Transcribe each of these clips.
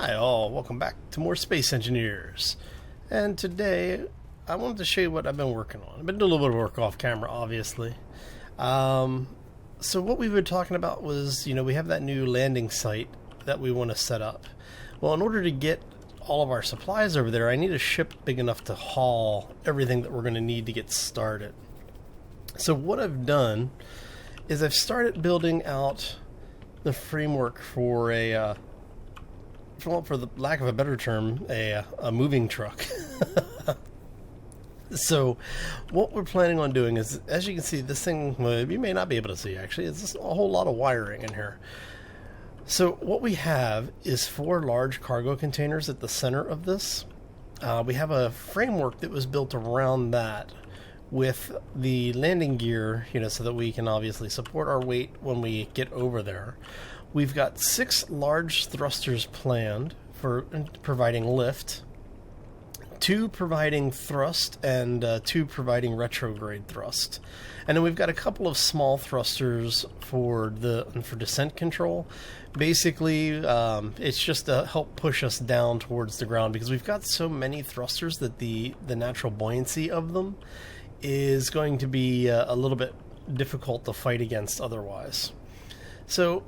Hi all, welcome back to more Space Engineers. And today I wanted to show you what I've been working on. I've been doing a little bit of work off camera, obviously. So what we were talking about was, we have that new landing site that we want to set up. Well, in order to get all of our supplies over there, I need a ship big enough to haul everything that we're going to need to get started. So what I've done is I've started building out the framework for for the lack of a better term, a moving truck. So what we're planning on doing is, as you can see, this thing, well, you may not be able to see actually, it's just a whole lot of wiring in here. So what we have is 4 large cargo containers at the center of this. We have a framework that was built around that with the landing gear, so that we can obviously support our weight when we get over there. We've got 6 large thrusters planned for providing lift, 2 providing thrust, and 2 providing retrograde thrust. And then we've got a couple of small thrusters for descent control. Basically, it's just to help push us down towards the ground, because we've got so many thrusters that the natural buoyancy of them is going to be a little bit difficult to fight against otherwise. So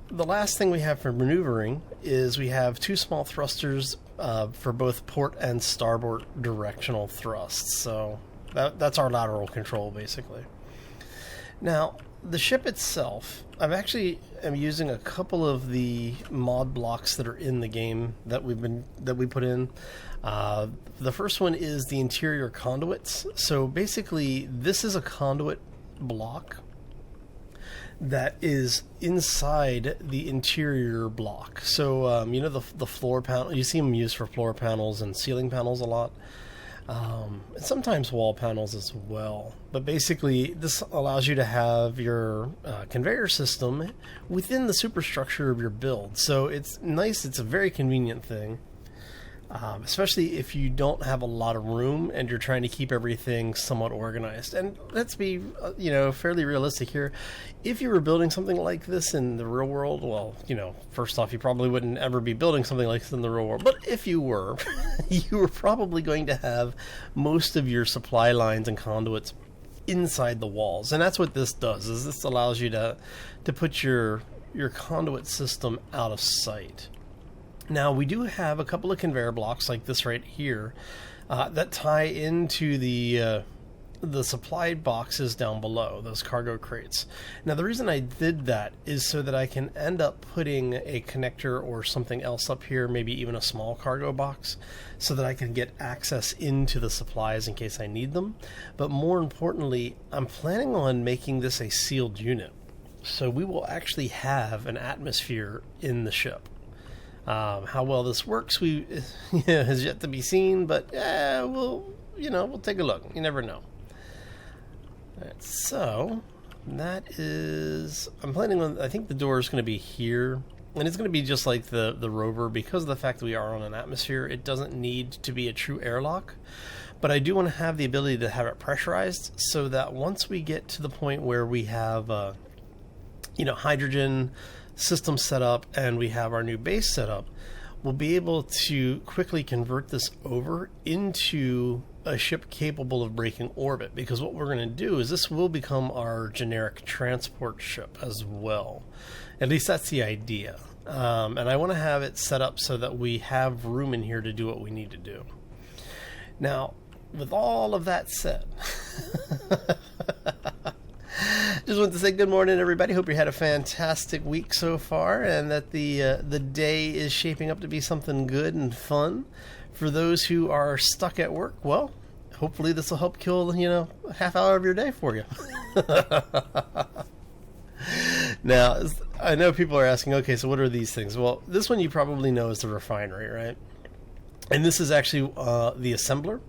the last thing we have for maneuvering is we have 2 small thrusters for both port and starboard directional thrusts. So that's our lateral control, basically. Now, the ship itself, I'm using a couple of the mod blocks that are in the game that we put in. The first one is the interior conduits. So basically, this is a conduit block that is inside the interior block. So the floor panel, you see them used for floor panels and ceiling panels a lot. And sometimes wall panels as well. But basically, this allows you to have your conveyor system within the superstructure of your build. So it's nice, it's a very convenient thing. Especially if you don't have a lot of room and you're trying to keep everything somewhat organized. And let's be, fairly realistic here. If you were building something like this in the real world, well, first off, you probably wouldn't ever be building something like this in the real world. But if you were, you were probably going to have most of your supply lines and conduits inside the walls. And that's what this does, is this allows you to put your conduit system out of sight. Now, we do have a couple of conveyor blocks like this right here that tie into the supply boxes down below, those cargo crates. Now, the reason I did that is so that I can end up putting a connector or something else up here, maybe even a small cargo box, so that I can get access into the supplies in case I need them. But more importantly, I'm planning on making this a sealed unit. So we will actually have an atmosphere in the ship. How well this works has yet to be seen, but we'll take a look. You never know. All right, so that is, I'm planning on, I think the door is going to be here, and it's going to be just like the rover. Because of the fact that we are on an atmosphere, it doesn't need to be a true airlock, but I do want to have the ability to have it pressurized, so that once we get to the point where we have hydrogen system set up and we have our new base set up, we'll be able to quickly convert this over into a ship capable of breaking orbit, because what we're going to do is this will become our generic transport ship as well. At least that's the idea. And I want to have it set up so that we have room in here to do what we need to do. Now, with all of that said, just want to say good morning, everybody. Hope you had a fantastic week so far, and that the day is shaping up to be something good and fun. For those who are stuck at work, well, hopefully this will help kill, a half hour of your day for you. Now, I know people are asking, okay, so what are these things? Well, this one you probably know is the refinery, right? And this is actually the assembler.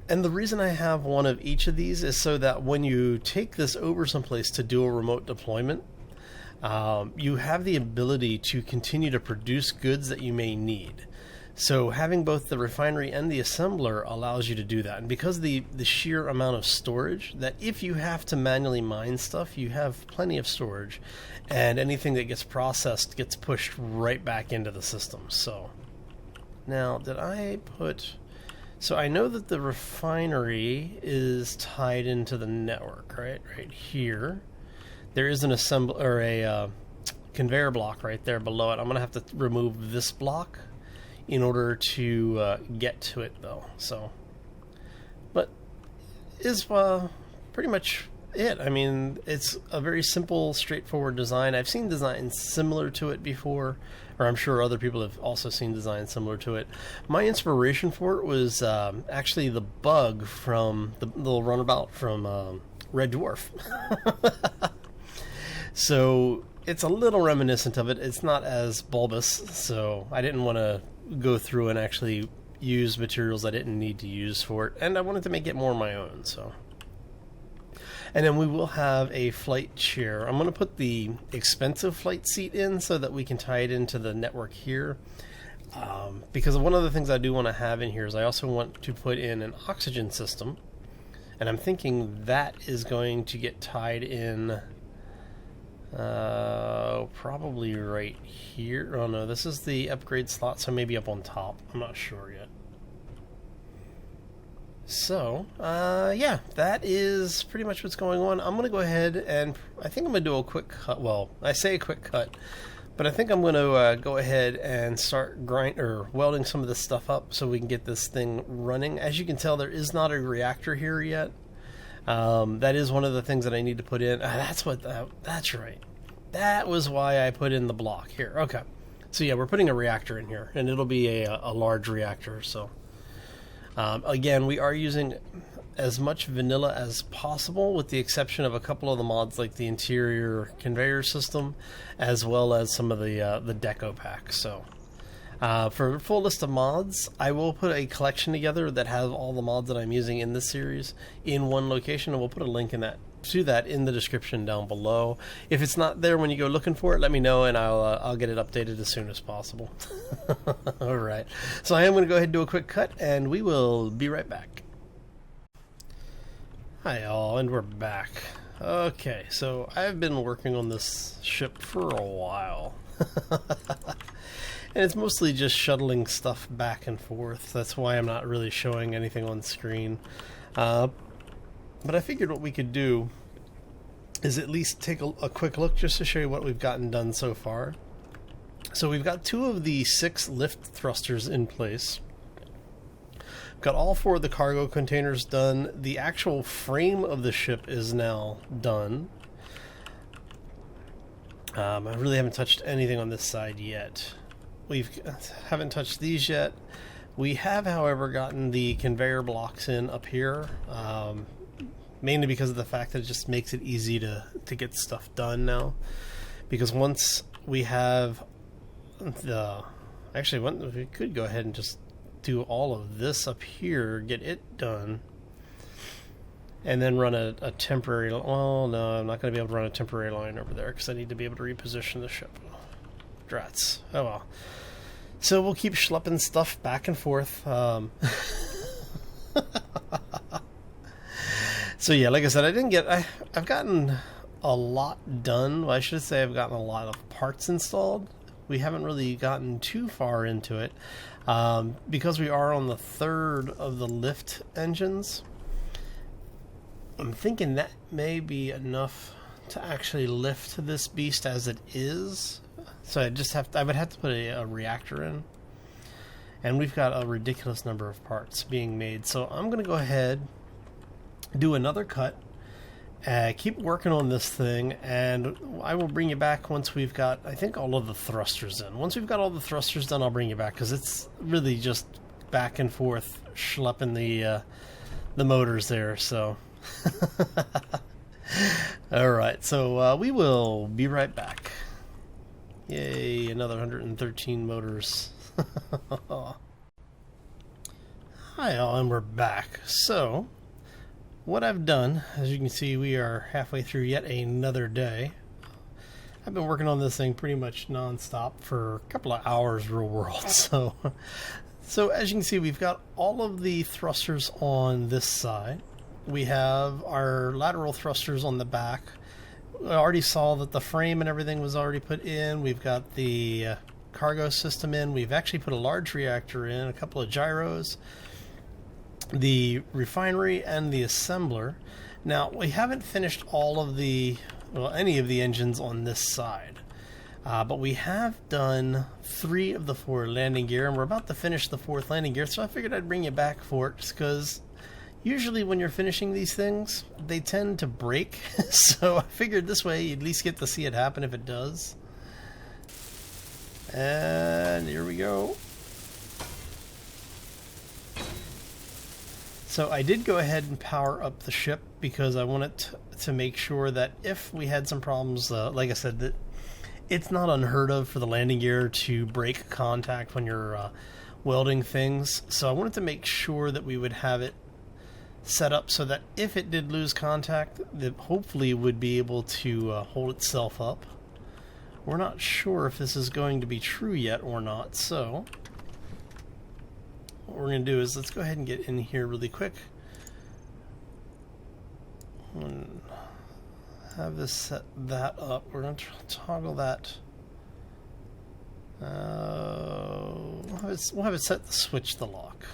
And the reason I have one of each of these is so that when you take this over someplace to do a remote deployment, you have the ability to continue to produce goods that you may need. So having both the refinery and the assembler allows you to do that. And because of the sheer amount of storage, that if you have to manually mine stuff, you have plenty of storage. And anything that gets processed gets pushed right back into the system. So Now, did I put... So I know that the refinery is tied into the network, right? Right here. There is an conveyor block right there below it. I'm going to have to remove this block in order to get to it, though. So, but is pretty much it. I mean, it's a very simple, straightforward design. I've seen designs similar to it before, or I'm sure other people have also seen designs similar to it. My inspiration for it was actually the bug from the little runabout from Red Dwarf. So it's a little reminiscent of it. It's not as bulbous, so I didn't want to go through and actually use materials I didn't need to use for it, and I wanted to make it more my own. So, and then we will have a flight chair. I'm going to put the expensive flight seat in so that we can tie it into the network here, because one of the things I do want to have in here is I also want to put in an oxygen system, and I'm thinking that is going to get tied in probably right here. Oh no, this is the upgrade slot, so maybe up on top. I'm not sure yet. So, yeah, that is pretty much what's going on. I'm going to go ahead and I think I'm going to do a quick cut. Well, I say a quick cut, but I think I'm going to go ahead and start welding some of this stuff up so we can get this thing running. As you can tell, there is not a reactor here yet. That is one of the things that I need to put in. That's right. That was why I put in the block here. Okay. So yeah, we're putting a reactor in here, and it'll be a large reactor. So again, we are using as much vanilla as possible, with the exception of a couple of the mods like the interior conveyor system, as well as some of the deco packs. So for a full list of mods, I will put a collection together that has all the mods that I'm using in this series in one location, and we'll put a link to that in the description down below. If it's not there when you go looking for it, let me know, and I'll get it updated as soon as possible. All right, so I am going to go ahead and do a quick cut, and we will be right back. Hi all, and we're back. Okay, so I've been working on this ship for a while. And it's mostly just shuttling stuff back and forth. That's why I'm not really showing anything on screen. But I figured what we could do is at least take a quick look just to show you what we've gotten done so far. So we've got 2 of the 6 lift thrusters in place. Got all 4 of the cargo containers done. The actual frame of the ship is now done. I really haven't touched anything on this side yet. We haven't touched these yet. We have, however, gotten the conveyor blocks in up here, mainly because of the fact that it just makes it easy to get stuff done now. Because once we have we could go ahead and just do all of this up here, get it done, and then run a temporary... Well, no, I'm not going to be able to run a temporary line over there because I need to be able to reposition the ship. Drats. Oh well. So we'll keep schlepping stuff back and forth. So yeah, like I said, I've gotten a lot done. Well, I should say I've gotten a lot of parts installed. We haven't really gotten too far into it because we are on the 3rd of the lift engines. I'm thinking that may be enough to actually lift this beast as it is. So I would have to put a reactor in, and we've got a ridiculous number of parts being made. So I'm going to go ahead, do another cut, keep working on this thing, and I will bring you back once we've got, I think, all of the thrusters in. Once we've got all the thrusters done, I'll bring you back, because it's really just back and forth schlepping the motors there. So all right, so we will be right back. Yay, another 113 motors. Hi all, and we're back. So, what I've done, as you can see, we are halfway through yet another day. I've been working on this thing pretty much non-stop for a couple of hours, real world. So as you can see, we've got all of the thrusters on this side. We have our lateral thrusters on the back. I already saw that the frame and everything was already put in. We've got the cargo system in. We've actually put a large reactor in, a couple of gyros, the refinery, and the assembler. Now, we haven't finished all of the, well, any of the engines on this side. But we have done 3 of the 4 landing gear, and we're about to finish the 4th landing gear, so I figured I'd bring you back for it, just because usually when you're finishing these things, they tend to break. So I figured this way you at least get to see it happen if it does. And here we go. So I did go ahead and power up the ship because I wanted to make sure that if we had some problems, like I said, that it's not unheard of for the landing gear to break contact when you're welding things. So I wanted to make sure that we would have it set up so that if it did lose contact, that hopefully would be able to hold itself up. We're not sure if this is going to be true yet or not, so what we're going to do is let's go ahead and get in here really quick and have this set that up. We're going to toggle that. We'll have it set to switch the lock.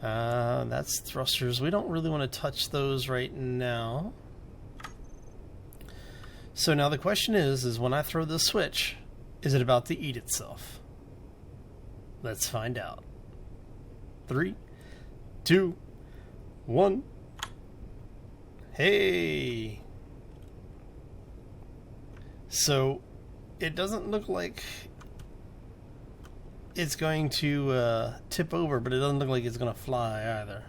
That's thrusters. We don't really want to touch those right now. So now the question is when I throw this switch, is it about to eat itself? Let's find out. 3, 2, 1. Hey! So it doesn't look like it's going to tip over, but it doesn't look like it's going to fly either.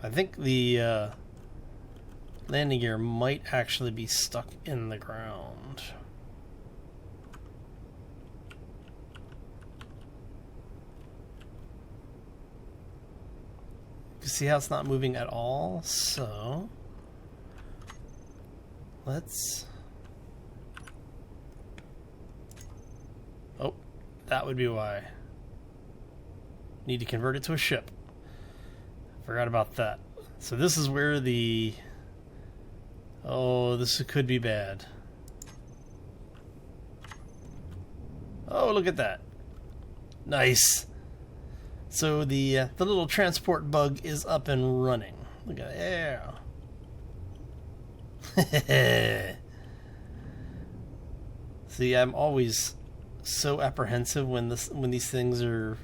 I think the landing gear might actually be stuck in the ground. You see how it's not moving at all? So let's... Oh, that would be why. Need to convert it to a ship. Forgot about that. So this is where the... Oh, this could be bad. Oh, look at that. Nice. So the little transport bug is up and running. Look at it. Yeah. See, I'm always so apprehensive when these things are...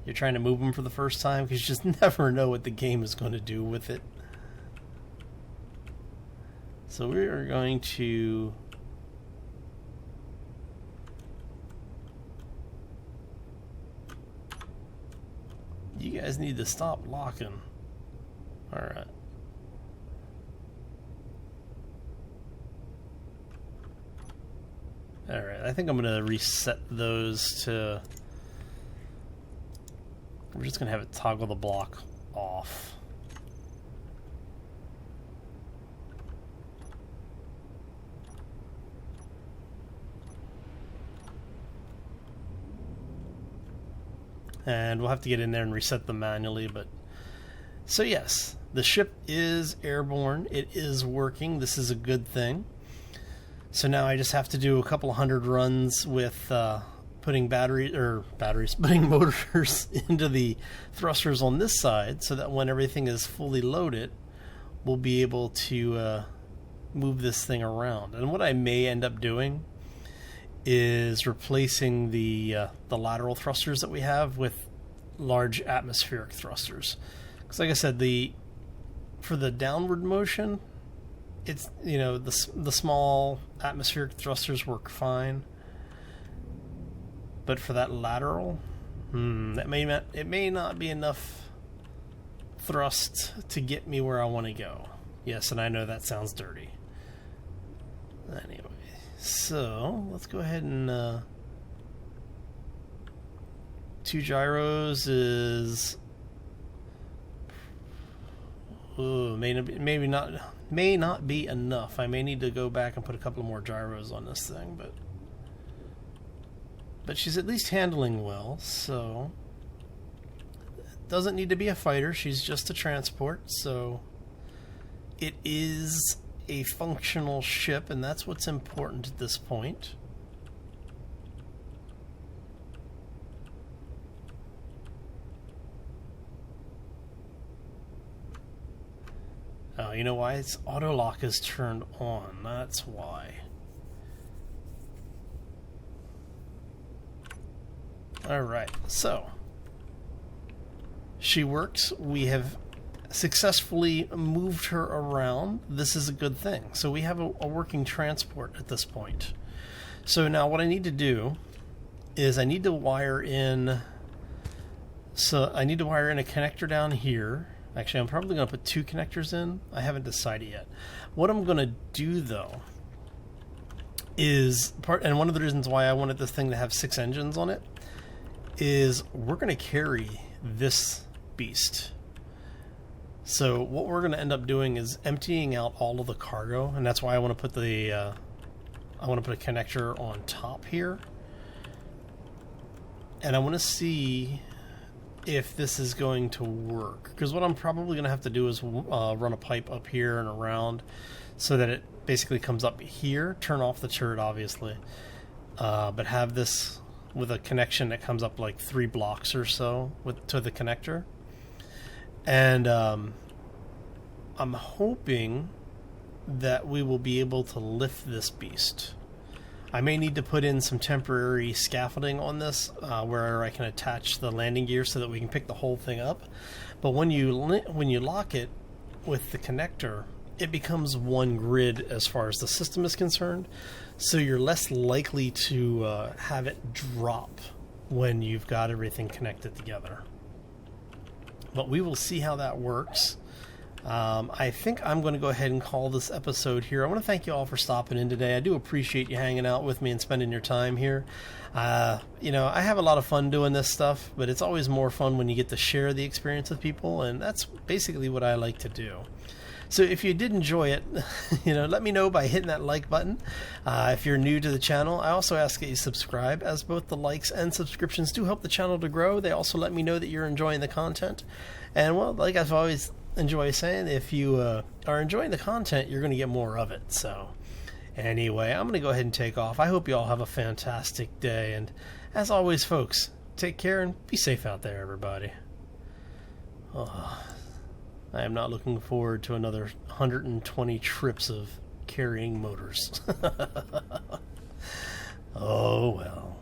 You're trying to move them for the first time because you just never know what the game is going to do with it. So we are going to... You guys need to stop locking. Alright. Alright, I think I'm going to reset those to... We're just going to have it toggle the block off. And we'll have to get in there and reset them manually, but... So yes, the ship is airborne. It is working. This is a good thing. So now I just have to do a couple 100 runs with putting putting motors into the thrusters on this side, so that when everything is fully loaded, we'll be able to move this thing around. And what I may end up doing is replacing the lateral thrusters that we have with large atmospheric thrusters. Because like I said, for the downward motion, it's, you know, the small atmospheric thrusters work fine. But for that lateral, it may not be enough thrust to get me where I want to go. Yes, and I know that sounds dirty. Anyway, so let's go ahead and 2 gyros is may not be enough. I may need to go back and put a couple more gyros on this thing, but she's at least handling well, so doesn't need to be a fighter. She's just a transport, so it is a functional ship, and that's what's important at this point. Oh, you know why? Its auto lock is turned on. That's why. Alright, so she works. We have successfully moved her around. This is a good thing. So we have a working transport at this point. So now what I need to do is I need to wire in. So I need to wire in a connector down here. Actually, I'm probably going to put 2 connectors in. I haven't decided yet. What I'm going to do though is and one of the reasons why I wanted this thing to have 6 engines on it is we're going to carry this beast. So what we're going to end up doing is emptying out all of the cargo, and that's why I want to put the a connector on top here, and I want to see if this is going to work, because what I'm probably going to have to do is run a pipe up here and around so that it basically comes up here, turn off the turret obviously, but have this with a connection that comes up like 3 blocks or so to the connector. And I'm hoping that we will be able to lift this beast. I may need to put in some temporary scaffolding on this where I can attach the landing gear so that we can pick the whole thing up. But when you lock it with the connector, it becomes one grid as far as the system is concerned. So you're less likely to have it drop when you've got everything connected together. But we will see how that works. I think I'm going to go ahead and call this episode here. I want to thank you all for stopping in today. I do appreciate you hanging out with me and spending your time here. You know, I have a lot of fun doing this stuff, but it's always more fun when you get to share the experience with people, and that's basically what I like to do. So if you did enjoy it, you know, let me know by hitting that like button. If you're new to the channel, I also ask that you subscribe, as both the likes and subscriptions do help the channel to grow. They also let me know that you're enjoying the content. And well, like I've always enjoyed saying, if you are enjoying the content, you're going to get more of it. So anyway, I'm going to go ahead and take off. I hope you all have a fantastic day. And as always, folks, take care and be safe out there, everybody. Oh, I am not looking forward to another 120 trips of carrying motors. Oh, well.